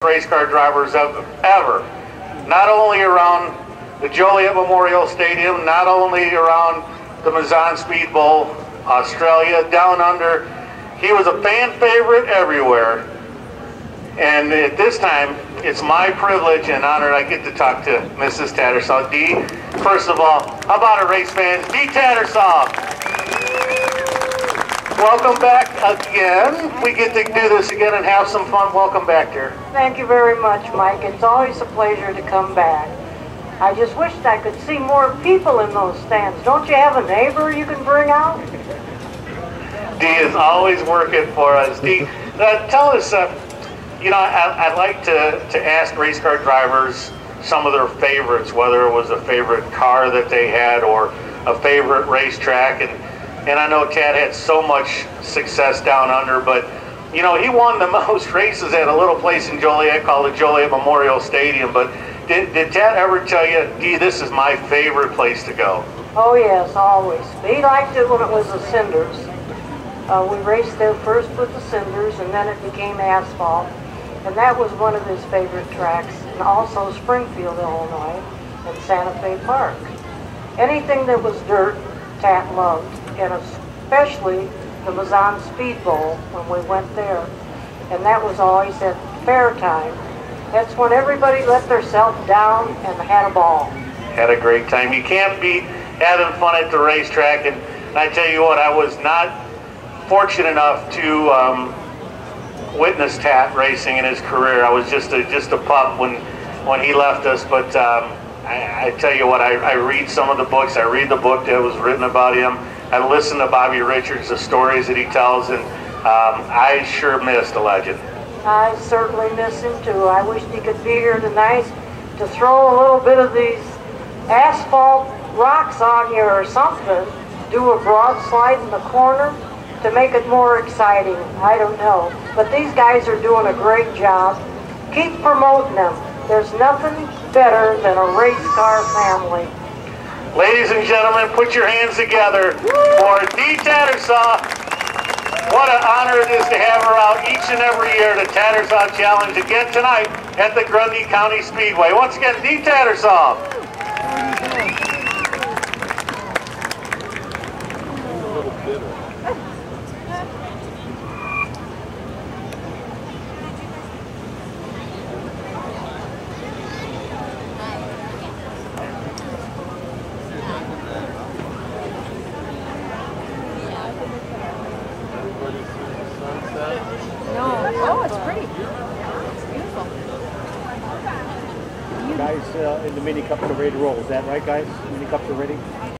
race car drivers ever. Not only around the Joliet Memorial Stadium, not only around the Mazan Speed Bowl, Australia, down under. He was a fan favorite everywhere. And at this time, it's my privilege and honor I get to talk to Mrs. Tattersall. Dee, first of all, how about a race fan? Dee Tattersall. Welcome back again. We get to do this again and have some fun. Welcome back, dear. Thank you very much, Mike. It's always a pleasure to come back. I just wished I could see more people in those stands. Don't you have a neighbor you can bring out? Dee is always working for us. Dee, tell us, I'd like to ask race car drivers some of their favorites, whether it was a favorite car that they had or a favorite racetrack. And I know Tad had so much success down under, but he won the most races at a little place in Joliet called the Joliet Memorial Stadium. But did Tad ever tell you, Dee, this is my favorite place to go? Oh yes, always. He liked it when it was the Cinders. We raced there first with the Cinders, and then it became asphalt. And that was one of his favorite tracks. And also Springfield, Illinois, and Santa Fe Park. Anything that was dirt, Tad loved. And especially the Mazan Speed Bowl when we went there. And that was always at fair time. That's when everybody let themselves down and had a ball. Had a great time. You can't beat having fun at the racetrack. And I tell you what, I was not fortunate enough to witness Tad racing in his career. I was just a pup when he left us. But I tell you what, I read some of the books. I read the book that was written about him. I listen to Bobby Richards, the stories that he tells, and I sure miss the legend. I certainly miss him too. I wish he could be here tonight to throw a little bit of these asphalt rocks on you or something, do a broadside in the corner to make it more exciting. I don't know. But these guys are doing a great job. Keep promoting them. There's nothing better than a race car family. Ladies and gentlemen, put your hands together for Dee Tattersall. What an honor it is to have her out each and every year, the Tattersall Challenge, again tonight at the Grundy County Speedway. Once again, Dee Tattersall. Oh, it's pretty. It's beautiful. Guys, in the mini cups are ready to roll. Is that right, guys? Mini cups are ready?